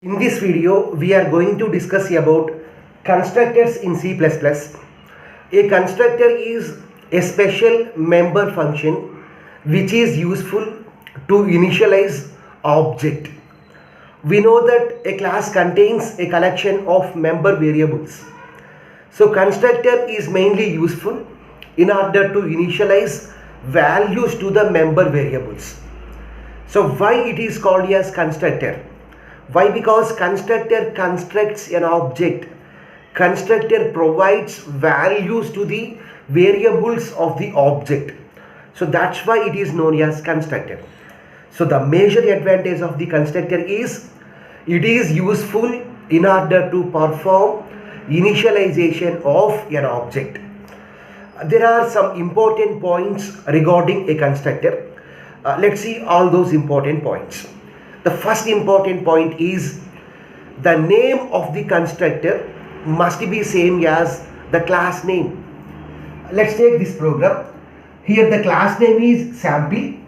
In this video, we are going to discuss about constructors in C++. A constructor is a special member function which is useful to initialize object. We know that a class contains a collection of member variables. So constructor is mainly useful in order to initialize values to the member variables. So why it is called as constructor? Why? Because constructor constructs an object. Constructor provides values to the variables of the object. So that's why it is known as constructor. So the major advantage of the constructor is it is useful in order to perform initialization of an object. There are some important points regarding a constructor. Let's see all those important points. The first important point is the name of the constructor must be same as the class name. Let's take this program. Here the class name is sample.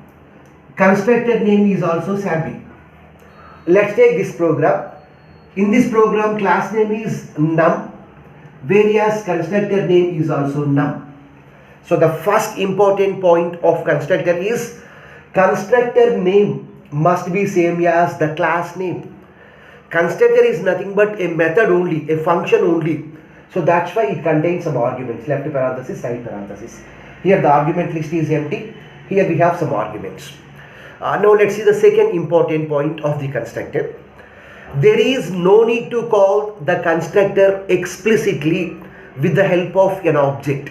Constructor name is also sample. Let's take this program. In this program class name is num, whereas constructor name is also num. So the first important point of constructor is constructor name must be same as the class name. Constructor is nothing but a method only, a function only. So that's why it contains some arguments, left parenthesis, right parenthesis. Here the argument list is empty. Here we have some arguments. Now let's see the second important point of the constructor. There is no need to call the constructor explicitly with the help of an object.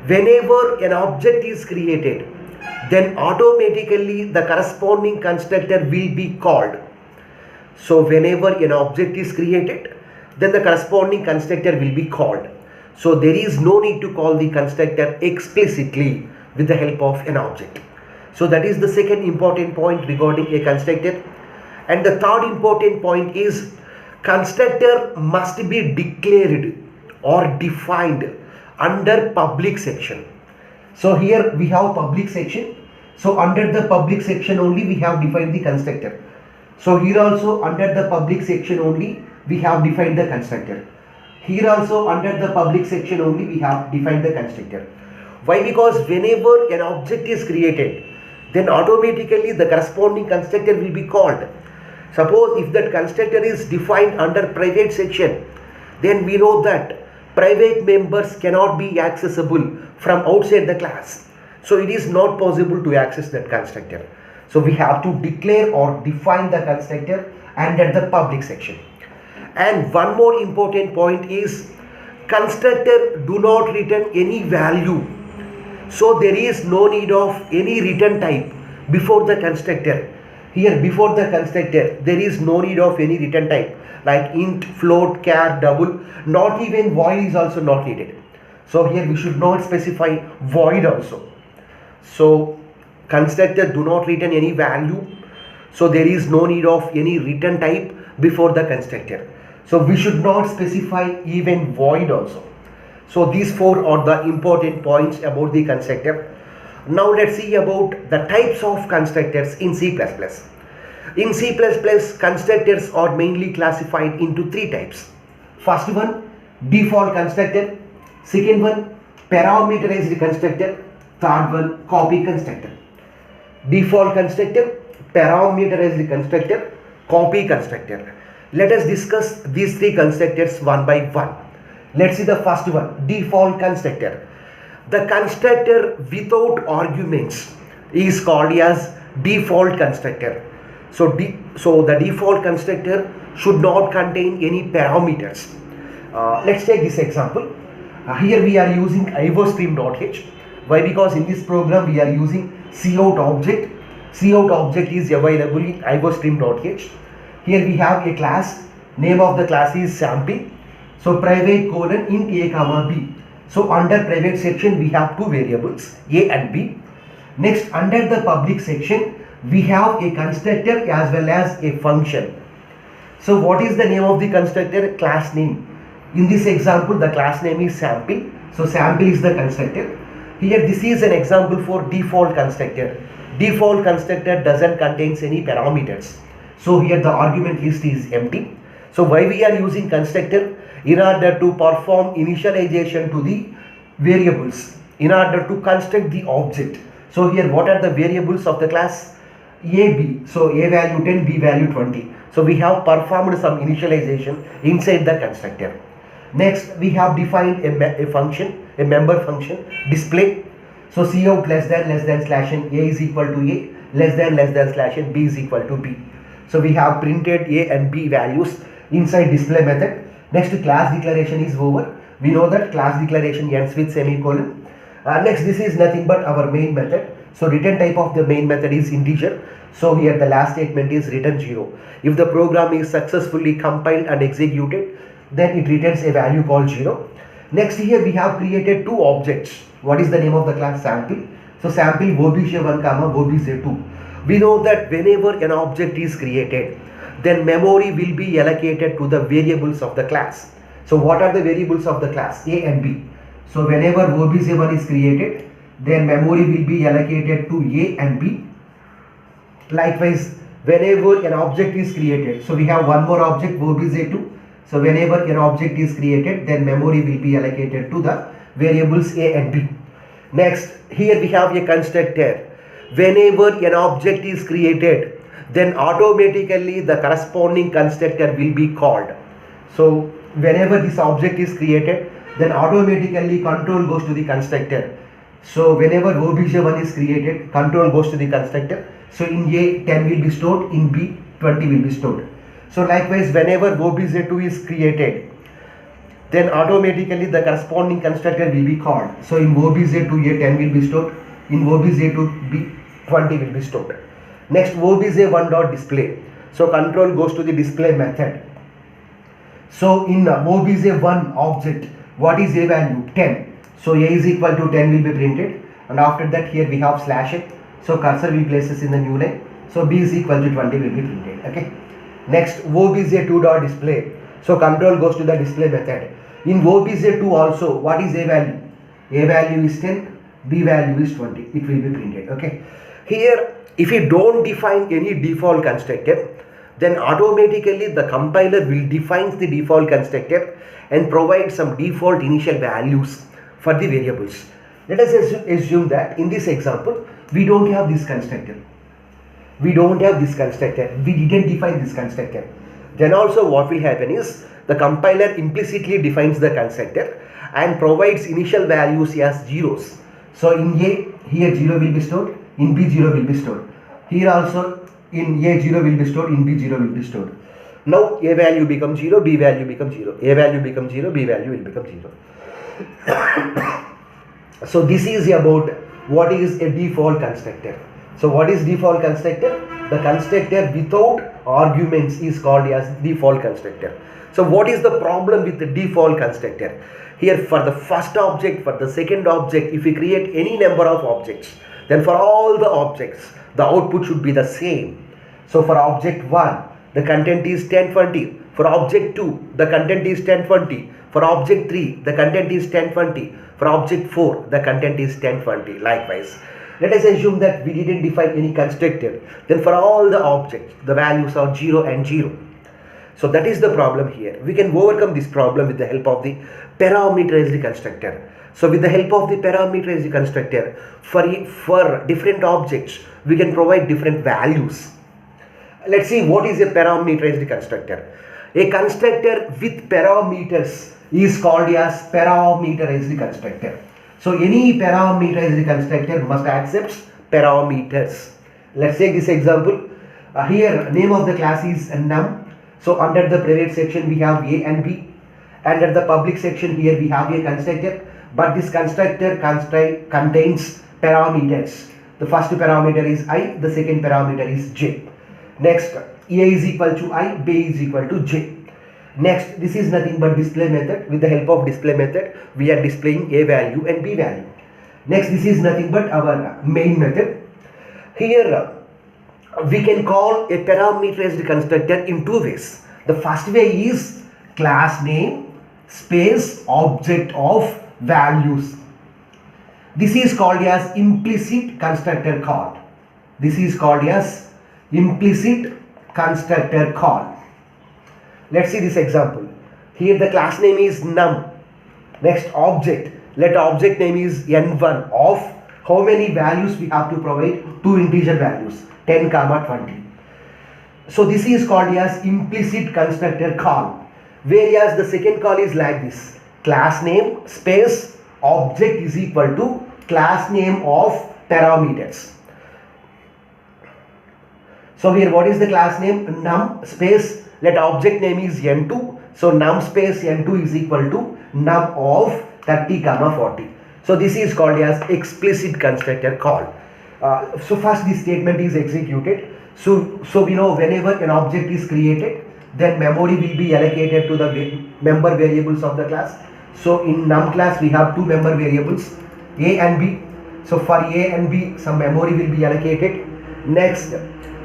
Whenever an object is created, then automatically the corresponding constructor will be called. So whenever an object is created, then the corresponding constructor will be called. So there is no need to call the constructor explicitly with the help of an object. So that is the second important point regarding a constructor. And the third important point is constructor must be declared or defined under public section. So here we have public section. So under the public section only we have defined the constructor. So here also under the public section only we have defined the constructor. Here also under the public section only we have defined the constructor. Why? Because whenever an object is created, then automatically the corresponding constructor will be called. Suppose if that constructor is defined under private section, then we know that private members cannot be accessible from outside the class. So it is not possible to access that constructor. So we have to declare or define the constructor under the public section. And one more important point is constructor do not return any value. So there is no need of any return type before the constructor. Here before the constructor there is no need of any return type like int, float, char, double, not even void is also not needed. So here we should not specify void also. So constructor do not return any value. So there is no need of any return type before the constructor. So we should not specify even void also. So these four are the important points about the constructor. Now let's see about the types of constructors in C++. In C++, constructors are mainly classified into three types. First one, default constructor. Second one, parameterized constructor. Third one, copy constructor. Default constructor, parameterized constructor, copy constructor. Let us discuss these three constructors one by one. Let's see the first one, default constructor. The constructor without arguments is called as default constructor. So the default constructor should not contain any parameters. Let's take this example. Here we are using iostream.h. Why? Because in this program we are using cout object. Cout object is available in iostream.h. Here we have a class. Name of the class is sample. So private colon int a comma b. So under private section we have two variables a and b. Next under the public section we have a constructor as well as a function. So what is the name of the constructor? Class name. In this example the class name is sample. So sample is the constructor. Here this is an example for default constructor. Default constructor doesn't contain any parameters. So here the argument list is empty. So why we are using constructor? In order to perform initialization to the variables, in order to construct the object. So here what are the variables of the class? A, B. So A value 10, B value 20. So we have performed some initialization inside the constructor. Next we have defined a function, a member function, display. So cout less than slash n, A is equal to A, less than slash n, B is equal to B. So we have printed A and B values inside display method. Next class declaration is over. We know that class declaration ends with semicolon. Next this is nothing but our main method. So return type of the main method is integer. So here the last statement is return 0. If the program is successfully compiled and executed, then it returns a value called 0. Next here we have created two objects. What is the name of the class? Sample. So sample obj1 comma obj2. We know that whenever an object is created, then memory will be allocated to the variables of the class. So what are the variables of the class? A and B. So whenever obj1 is created, then memory will be allocated to A and B. Likewise, whenever an object is created, so we have one more object obj2. So whenever an object is created, then memory will be allocated to the variables A and B. Next, here we have a constructor. Whenever an object is created, then automatically the corresponding constructor will be called. So whenever this object is created, then automatically control goes to the constructor. So whenever obj1 is created, control goes to the constructor. So in A 10 will be stored, in B 20 will be stored. So likewise, whenever obj2 is created, then automatically the corresponding constructor will be called. So in obj2 A 10 will be stored, in obj2 B 20 will be stored. Next obj1 dot display. So control goes to the display method. So in obj1 object, what is A value? 10. So A is equal to 10 will be printed, and after that here we have slash it. So cursor will places in the new line. So B is equal to 20 will be printed. Okay. Next obj2 dot display. So control goes to the display method. In obj2 also, what is A value? A value is 10, B value is 20. It will be printed. Okay. Here if you don't define any default constructor, then automatically the compiler will define the default constructor and provide some default initial values for the variables. Let us assume that in this example we don't have this constructor. We don't have this constructor. We didn't define this constructor. Then also what will happen is the compiler implicitly defines the constructor and provides initial values as zeros. So in A, here 0 will be stored, in B 0 will be stored. Here also in A 0 will be stored, in B 0 will be stored. Now A value becomes 0, B value becomes 0. A value becomes 0, B value will become 0. So this is about what is a default constructor. So what is default constructor? The constructor without arguments is called as default constructor. So what is the problem with the default constructor? Here for the first object, for the second object, if we create any number of objects, then for all the objects, the output should be the same. So for object 1, the content is 1020. For object 2, the content is 1020. For object 3, the content is 1020. For object 4, the content is 1020. Likewise, let us assume that we didn't define any constructor. Then for all the objects, the values are 0 and 0. So that is the problem here. We can overcome this problem with the help of the parameterized constructor. So with the help of the parameterized constructor, for different objects, we can provide different values. Let's see what is a parameterized constructor. A constructor with parameters is called as parameterized constructor. So any parameterized constructor must accept parameters. Let's take this example. Here name of the class is num. So under the private section we have A and B. Under the public section here we have a constructor. But this constructor contains parameters. The first parameter is I, the second parameter is j. Next, A is equal to I, B is equal to j. Next, this is nothing but display method. With the help of display method, we are displaying A value and B value. Next, this is nothing but our main method. Here, we can call a parameterized constructor in two ways. The first way is class name space object of values. This is called as implicit constructor call. This is called as implicit constructor call. Let's see this example. Here the class name is num. Next object. Let object name is n1 of how many values we have to provide? Two integer values 10, 20. So this is called as implicit constructor call. Whereas the second call is like this. Class name space object is equal to class name of parameters. So here what is the class name? Num space let object name is n2. So num space n2 is equal to num of 30, 40. So this is called as explicit constructor call. So first this statement is executed. So we know whenever an object is created, then memory will be allocated to the member variables of the class. So in num class we have two member variables a and b. So for a and b some memory will be allocated. Next,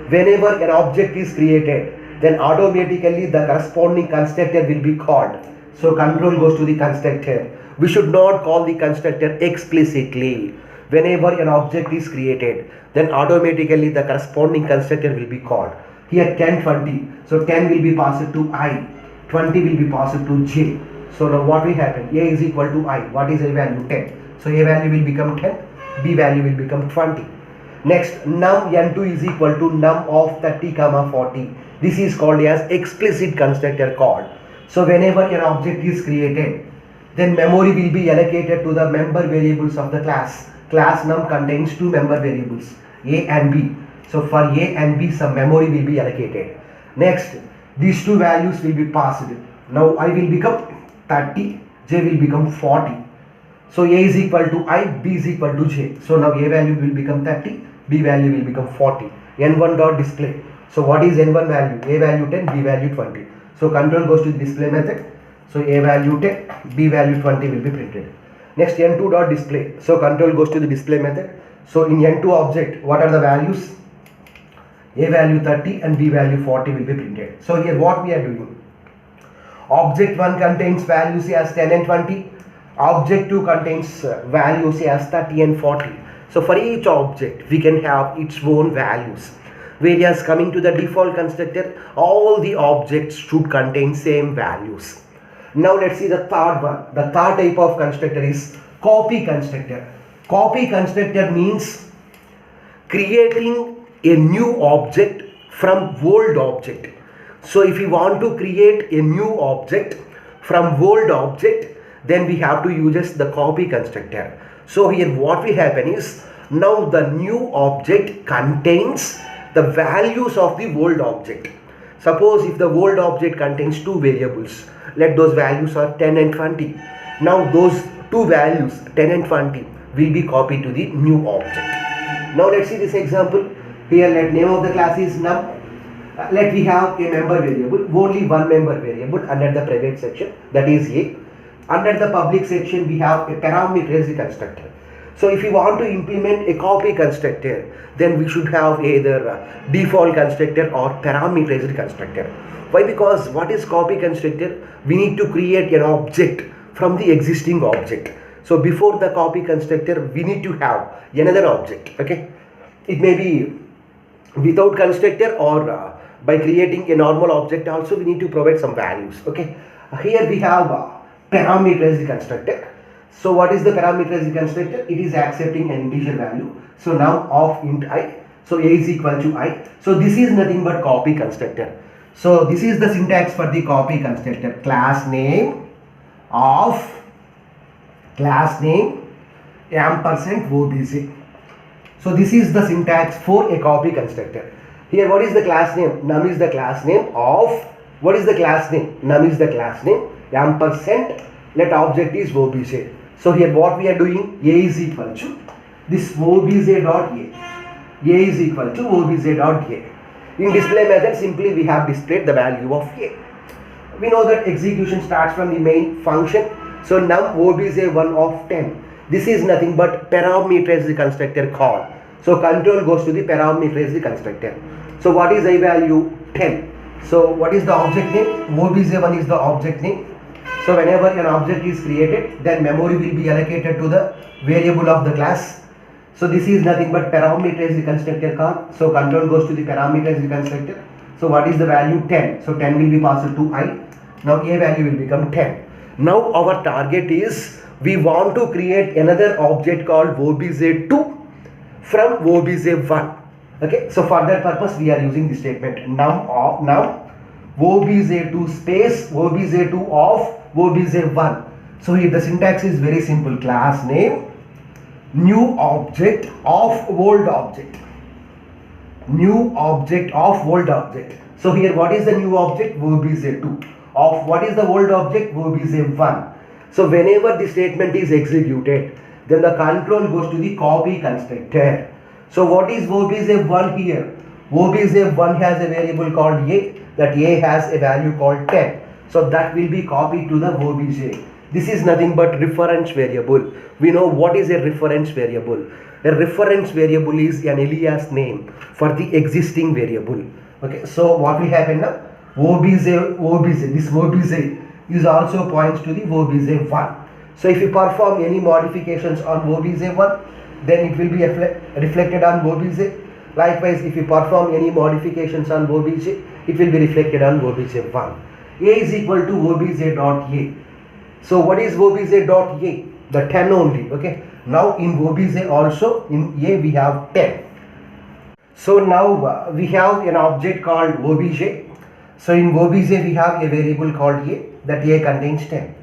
whenever an object is created, then automatically the corresponding constructor will be called. So control goes to the constructor. We should not call the constructor explicitly. Whenever an object is created, then automatically the corresponding constructor will be called. Here 10, 20. So 10 will be passed to I, 20 will be passed to j. So now what will happen? A is equal to I. What is a value? 10. So a value will become 10, b value will become 20. Next, num n2 is equal to num of 30, 40. This is called as explicit constructor call. So whenever an object is created, then memory will be allocated to the member variables of the class. Class num contains two member variables a and b. So for a and b some memory will be allocated. Next, these two values will be passed. Now I will become 30, j will become 40. So a is equal to I, b is equal to j. So now a value will become 30, b value will become 40. n1 dot display. So what is n1 value? A value 10, b value 20. So control goes to the display method. So a value 10, b value 20 will be printed. Next, n2 dot display. So control goes to the display method. So in n2 object, what are the values? A value 30 and b value 40 will be printed. So here what we are doing? Object 1 contains values as 10 and 20. Object 2 contains values as 30 and 40. So for each object we can have its own values. Whereas coming to the default constructor, all the objects should contain same values. Now let's see the third one. The third type of constructor is copy constructor. Copy constructor means creating a new object from old object. So if we want to create a new object from old object, then we have to use the copy constructor. So here what will happen is, now the new object contains the values of the old object. Suppose if the old object contains two variables, let those values are 10 and 20. Now those two values 10 and 20 will be copied to the new object. Now let's see this example. Here let name of the class is num. Let we have a member variable, only one member variable under the private section, that is a. Under the public section we have a parameterized constructor. So if we want to implement a copy constructor, then we should have either default constructor or parameterized constructor. Why? Because what is copy constructor? We need to create an object from the existing object. So before the copy constructor, we need to have another object. Okay, it may be without constructor or by creating a normal object also we need to provide some values. Okay, here we have parameterized constructor. So what is the parameterized constructor? It is accepting an integer value. So now of int I. So a is equal to I. So this is nothing but copy constructor. So this is the syntax for the copy constructor. Class name of class name ampersand obj. So this is the syntax for a copy constructor. Here what is the class name? Num is the class name of, what is the class name? Num is the class name, ampersand, let object is obj. So here what we are doing, a is equal to this obj dot a is equal to obj dot a. In display method simply we have displayed the value of a. We know that execution starts from the main function. So num obj1 of 10. This is nothing but parameterized constructor call. So control goes to the parameterized constructor. So what is a value? 10. So what is the object name? obj1 is the object name. So whenever an object is created, then memory will be allocated to the variable of the class. So this is nothing but parameterized constructor call. So control goes to the parameterized constructor. So what is the value? 10. So 10 will be passed to I. Now a value will become 10. Now our target is we want to create another object called obj2 from obj1. Okay, so for that purpose we are using this statement num obj2 space obj2 of obj1. So here the syntax is very simple. Class name, new object of old object, new object of old object. So here what is the new object? obj2 of what is the old object? obj1. So whenever the statement is executed, then the control goes to the copy constructor. So what is obj1 here? obj1 has a variable called a, that a has a value called 10. So that will be copied to the obj. This is nothing but reference variable. We know what is a reference variable. A reference variable is an alias name for the existing variable. Okay, so what will happen now? This obj is also points to the obj1. So if you perform any modifications on obj1, then it will be reflected on obj. Likewise, if you perform any modifications on obj, it will be reflected on obj1. A is equal to obj dot a. So what is obj dot a? The 10 only. Okay. Now in obj also in a we have 10. So now we have an object called obj. So in obj we have a variable called a, that a contains 10.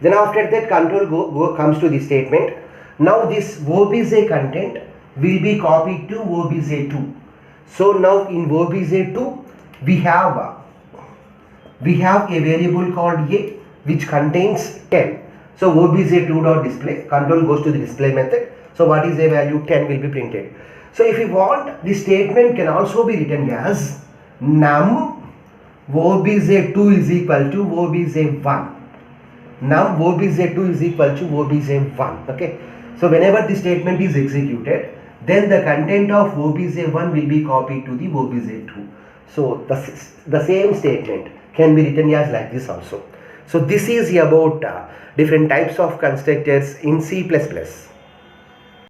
Then after that control comes to the statement. Now this obj content will be copied to obj2. So now in obj2 we have a variable called a which contains 10. So obj2.display, control goes to the display method. So what is a value? 10 will be printed. So if you want, the statement can also be written as num obj2 is equal to obj1. Num obj2 is equal to obj1. Okay. So whenever the statement is executed, then the content of obj1 will be copied to the obj2. So the same statement can be written as like this also. So this is about different types of constructors in C++.